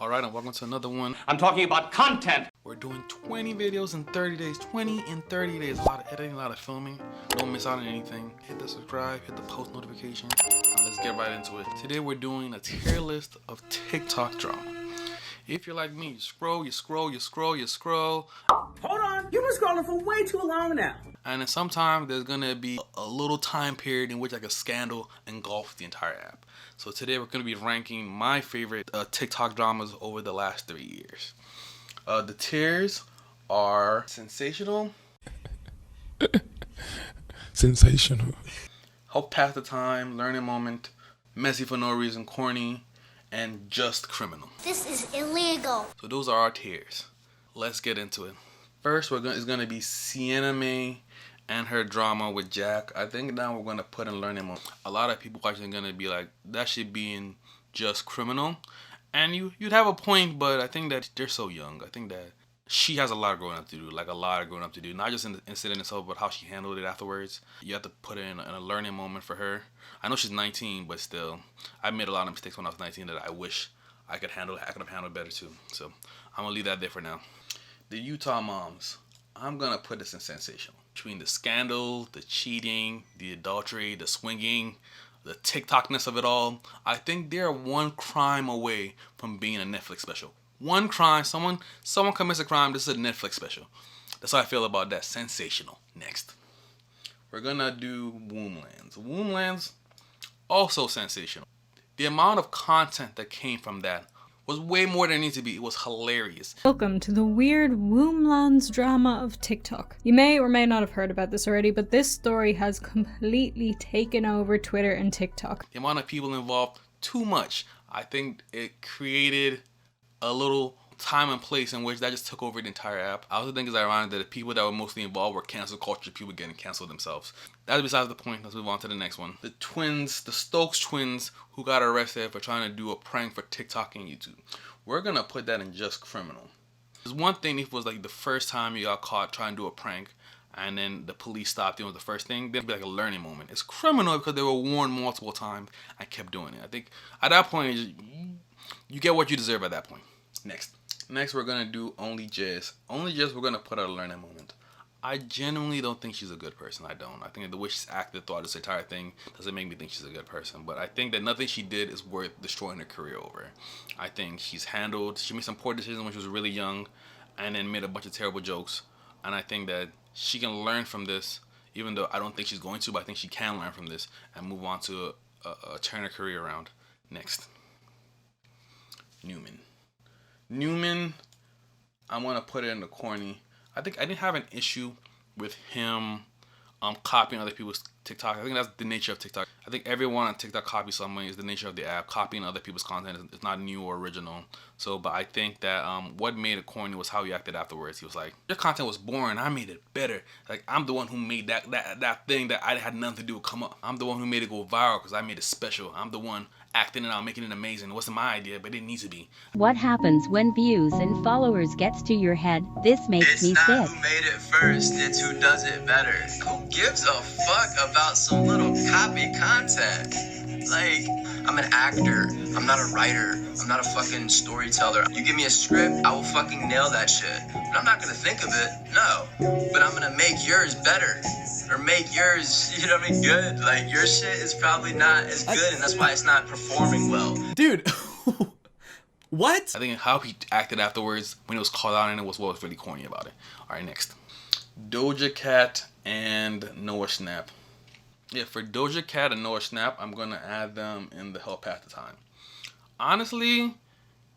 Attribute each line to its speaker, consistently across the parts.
Speaker 1: Alright, and welcome to another one.
Speaker 2: I'm talking about content.
Speaker 1: We're doing 20 videos in 30 days. 20 in 30 days. A lot of editing, a lot of filming. Don't miss out on anything. Hit the subscribe, hit the post notification. Now let's get right into it. Today we're doing a tier list of TikTok drama. If you're like me, you scroll.
Speaker 3: Hold on, you've been scrolling for way too long now.
Speaker 1: And then sometimes there's gonna be a little time period in which like a scandal engulfs the entire app. So today we're gonna be ranking my favorite TikTok dramas over the last 3 years. The tiers are sensational, help pass the time, learning moment, messy for no reason, corny, and just criminal.
Speaker 4: This is illegal.
Speaker 1: So those are our tiers. Let's get into it. First, it's gonna be Sienna Mae and her drama with Jack. I think now we're gonna put in learning mode. A lot of people watching are gonna be like, that should be in just criminal, and you'd have a point, but I think that they're so young. I think that she has a lot of growing up to do, not just in the incident itself, but how she handled it afterwards. You have to put in a learning moment for her. I know she's 19, but still, I made a lot of mistakes when I was 19 that I wish I could have handled better too. So I'm gonna leave that there for now. The Utah moms, I'm gonna put this in sensational. Between the scandal, the cheating, the adultery, the swinging, the TikTokness of it all, I think they're one crime away from being a Netflix special. One crime, someone commits a crime, this is a Netflix special. That's how I feel about that. Sensational. Next, we're gonna do Womblands. Womblands, also sensational. The amount of content that came from that was way more than it needed to be. It was hilarious.
Speaker 5: Welcome to the weird Womblands drama of TikTok. You may or may not have heard about this already, but this story has completely taken over Twitter and TikTok.
Speaker 1: The amount of people involved, too much. I think it created a little time and place in which that just took over the entire app. I also think it's ironic that the people that were mostly involved were cancel culture, people getting canceled themselves. That's besides the point. Let's move on to the next one. The twins, the Stokes twins, who got arrested for trying to do a prank for TikTok and YouTube. We're gonna put that in just criminal. There's one thing if it was like the first time you got caught trying to do a prank and then the police stopped you, it was the first thing, then it'd be like a learning moment. It's criminal because they were warned multiple times and kept doing it. I think at that point, you get what you deserve at that point. Next, we're gonna do Onlyjayus. Onlyjayus, we're gonna put out a learning moment. I genuinely don't think she's a good person. I don't. I think the way she's acted throughout this entire thing doesn't make me think she's a good person. But I think that nothing she did is worth destroying her career over. I think she made some poor decisions when she was really young, and then made a bunch of terrible jokes. And I think that she can learn from this, even though I don't think she's going to, but I think she can learn from this and move on to turn her career around. Next, Nueman, I'm gonna put it in the corny. I think I didn't have an issue with him copying other people's TikTok. I think that's the nature of TikTok. I think everyone on TikTok copies someone. Is the nature of the app. Copying other people's content is not new or original. So, but I think that what made it corny was how he acted afterwards. He was like, your content was boring. I made it better. Like, I'm the one who made that thing that I had nothing to do with come up. I'm the one who made it go viral because I made it special. I'm the one acting it out, making it amazing. It wasn't my idea, but it didn't need to be.
Speaker 6: What happens when views and followers gets to your head? This makes me sick.
Speaker 7: It's not who made it first, it's who does it better. Who gives a fuck about some little copy content? Like, I'm an actor, I'm not a writer, I'm not a fucking storyteller. You give me a script, I will fucking nail that shit. But I'm not gonna think of it, no. But I'm gonna make yours better. Or make yours, you know what I mean, good. Like, your shit is probably not as good, and that's why it's not performing well.
Speaker 3: Dude, what?
Speaker 1: I think how he acted afterwards when it was called out and it was what was really corny about it. Alright, next. Doja Cat and Noah Schnapp. Yeah, for Doja Cat and Noah Schnapp, I'm gonna add them in the help pass the time. Honestly,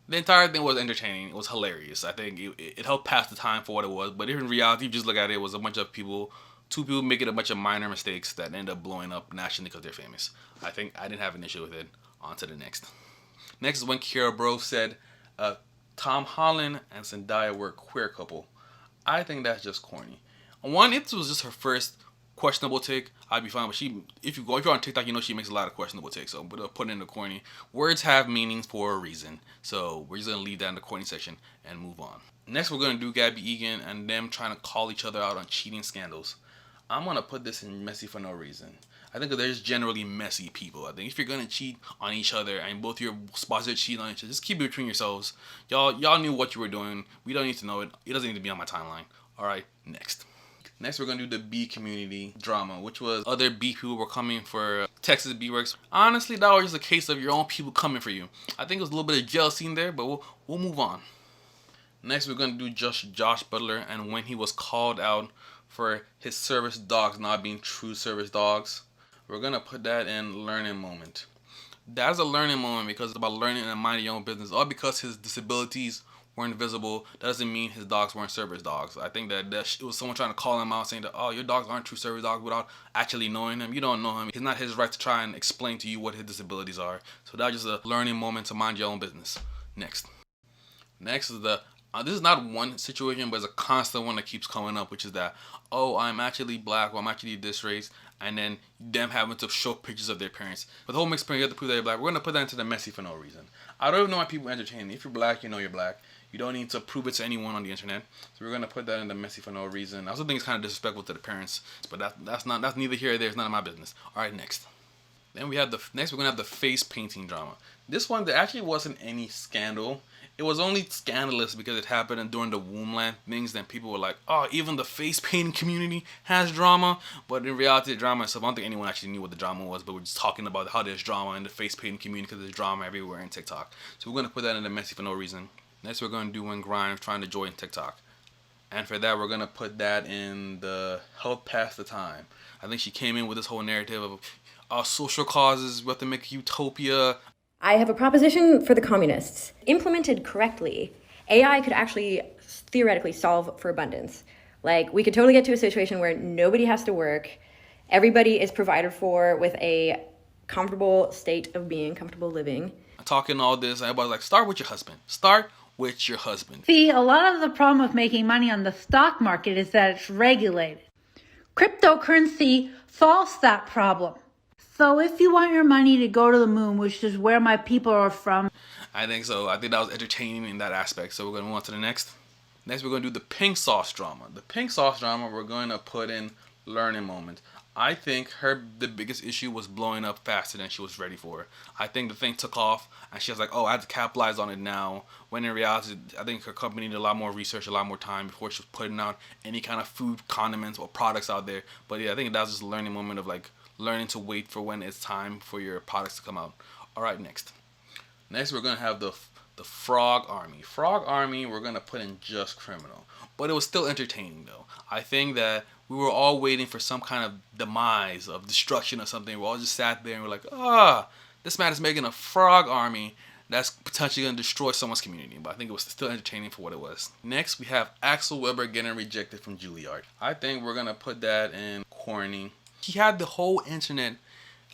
Speaker 1: the entire thing was entertaining. It was hilarious. I think it helped pass the time for what it was. But in reality, if you just look at it, it was a bunch of people, two people making a bunch of minor mistakes that end up blowing up nationally because they're famous. I think I didn't have an issue with it. On to the next. Next is when Kiera said Tom Holland and Zendaya were a queer couple. I think that's just corny. One, it was just her first questionable take, I'd be fine. But if you're on TikTok, you know she makes a lot of questionable takes. So, but put it in the corny. Words have meanings for a reason. So we're just gonna leave that in the corny section and move on. Next, we're gonna do Gabbie Egan and them trying to call each other out on cheating scandals. I'm gonna put this in messy for no reason. I think they're just generally messy people. I think if you're gonna cheat on each other and both your spouses are cheating on each other, just keep it between yourselves. Y'all knew what you were doing. We don't need to know it. It doesn't need to be on my timeline. Alright, next. Next, we're going to do the B community drama, which was other B people were coming for Texas B Works. Honestly, that was just a case of your own people coming for you. I think it was a little bit of jealousy in there, but we'll move on. Next, we're going to do Josh Butler and when he was called out for his service dogs not being true service dogs. We're going to put that in learning moment. That's a learning moment because it's about learning and minding your own business. All because his disabilities weren't visible, that doesn't mean his dogs weren't service dogs. I think that it was someone trying to call him out saying that, oh, your dogs aren't true service dogs without actually knowing him. You don't know him. It's not his right to try and explain to you what his disabilities are. So that's just a learning moment to mind your own business. Next is this is not one situation, but it's a constant one that keeps coming up, which is that, oh, I'm actually black, or I'm actually this race, and then them having to show pictures of their parents. But the whole mixed parents, you have to prove that you're black. We're going to put that into the messy for no reason. I don't even know why people entertain it. If you're black, you know you're black. You don't need to prove it to anyone on the internet. So we're going to put that in the messy for no reason. I also think it's kind of disrespectful to the parents, but that's neither here or there. It's none of my business. All right, next. Then we're going to have the face painting drama. This one, there actually wasn't any scandal. It was only scandalous because it happened during the Womblands things. Then people were like, oh, even the face painting community has drama. But in reality, the drama itself, I don't think anyone actually knew what the drama was. But we're just talking about how there's drama in the face painting community because there's drama everywhere in TikTok. So we're going to put that in the messy for no reason. Next, we're going to do when Grimes trying to join TikTok. And for that, we're going to put that in the help pass the time. I think she came in with this whole narrative of social causes. We have to make utopia.
Speaker 2: I have a proposition for the communists. Implemented correctly, AI could actually theoretically solve for abundance. Like, we could totally get to a situation where nobody has to work, everybody is provided for with a comfortable state of being, comfortable living.
Speaker 1: Talking all this, everybody's like, start with your husband. Start with your husband.
Speaker 4: See, a lot of the problem with making money on the stock market is that it's regulated. Cryptocurrency solves that problem. So if you want your money to go to the moon, which is where my people are from.
Speaker 1: I think so. I think that was entertaining in that aspect. So we're going to move on to the next. Next, we're going to do the pink sauce drama. The pink sauce drama, we're going to put in learning moment. I think the biggest issue was blowing up faster than she was ready for. I think the thing took off and she was like, oh, I have to capitalize on it now. When in reality, I think her company needed a lot more research, a lot more time before she was putting out any kind of food, condiments, or products out there. But yeah, I think that was just a learning moment of like learning to wait for when it's time for your products to come out. All right, next. Next, we're going to have the Frog Army. Frog Army, we're going to put in just criminal. But it was still entertaining, though. I think that we were all waiting for some kind of demise, of destruction or something. We all just sat there and we're like, this man is making a frog army that's potentially going to destroy someone's community. But I think it was still entertaining for what it was. Next, we have Axel Webber getting rejected from Juilliard. I think we're going to put that in corny. He had the whole internet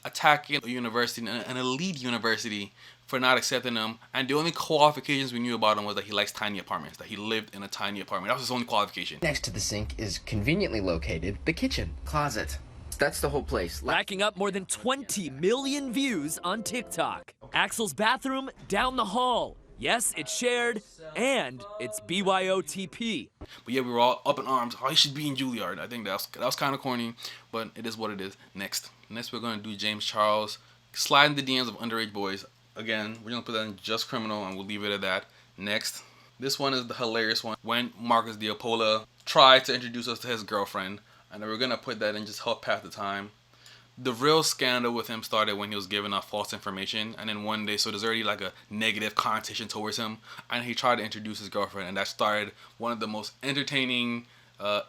Speaker 1: attacking a university, an elite university, for not accepting him, and the only qualifications we knew about him was that he likes tiny apartments, that he lived in a tiny apartment. That was his only qualification.
Speaker 8: Next to the sink is conveniently located the kitchen. Closet. That's the whole place.
Speaker 9: Racking up more than 20 million views on TikTok. Axel's bathroom down the hall. Yes, it's shared, and it's BYOTP.
Speaker 1: But yeah, we were all up in arms. Oh, he should be in Juilliard. I think that was kind of corny, but it is what it is. Next, we're going to do James Charles sliding the DMs of underage boys. Again, we're going to put that in just criminal, and we'll leave it at that. Next, this one is the hilarious one. When Marcus Dipaola tried to introduce us to his girlfriend, and then we're going to put that in just help pass the time. The real scandal with him started when he was giving out false information, and then one day, so there's already like a negative connotation towards him, and he tried to introduce his girlfriend, and that started one of the most entertaining,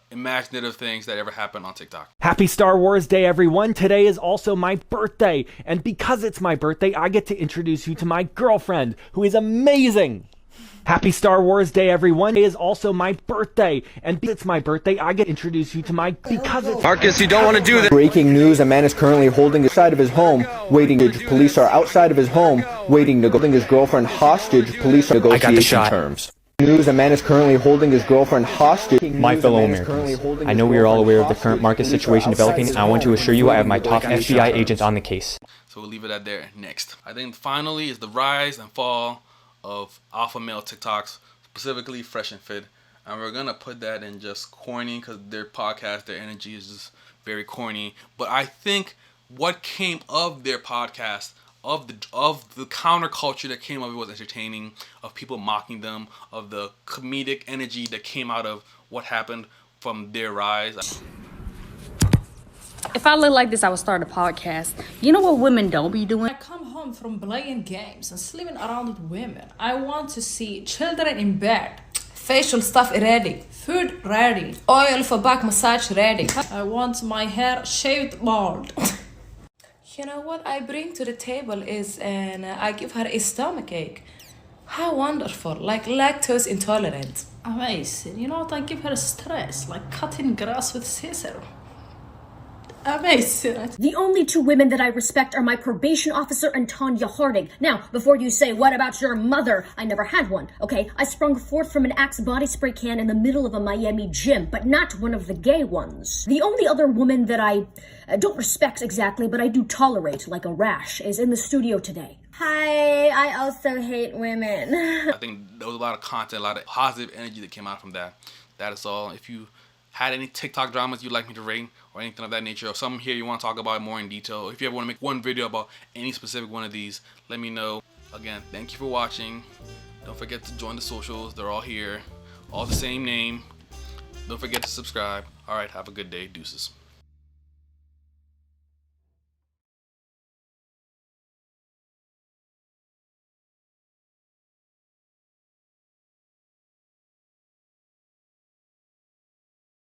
Speaker 1: imaginative things that ever happened on TikTok.
Speaker 10: Happy Star Wars Day, everyone. Today is also my birthday, and because it's my birthday, I get to introduce you to my girlfriend, who is amazing. Happy Star Wars Day, everyone. Today is also my birthday, and because it's my birthday, I get to introduce you to my
Speaker 8: Marcus, you don't want to do this.
Speaker 11: Breaking news, a man is currently holding outside of his home, waiting. Police are outside of his home, waiting to holding his girlfriend hostage. Police are negotiating terms. News, a man is currently holding his girlfriend hostage.
Speaker 12: My fellow Americans, I know we are all aware of the current market situation developing, and I want to assure you I have my top FBI agents on the case.
Speaker 1: So we'll leave it at there. Next, I think finally is the rise and fall of alpha male TikToks, specifically Fresh and Fit, and we're gonna put that in just corny because their podcast, their energy is just very corny. But I think what came of their podcast, of the counterculture that came of it was entertaining, of people mocking them, of the comedic energy that came out of what happened from their rise.
Speaker 13: If I look like this, I would start a podcast. You know what women don't be doing?
Speaker 14: I come home from playing games and sleeping around with women. I want to see children in bed, facial stuff ready, food ready, oil for back massage ready. I want my hair shaved bald. You know what I bring to the table is, and I give her a stomachache. How wonderful, like lactose intolerant. Amazing. You know what, I give her stress, like cutting grass with scissors. Amazing.
Speaker 15: The only two women that I respect are my probation officer and Tanya Harding. Now, before you say, what about your mother? I never had one, okay? I sprung forth from an Axe body spray can in the middle of a Miami gym, but not one of the gay ones. The only other woman that I don't respect exactly, but I do tolerate like a rash, is in the studio today. Hi, I also hate women.
Speaker 1: I think there was a lot of content, a lot of positive energy that came out from that. That is all. If you had any TikTok dramas you'd like me to rate or anything of that nature, or something here you want to talk about more in detail, if you ever want to make one video about any specific one of these, let me know. Again, thank you for watching. Don't forget to join the socials. They're all here. All the same name. Don't forget to subscribe. Alright, have a good day. Deuces.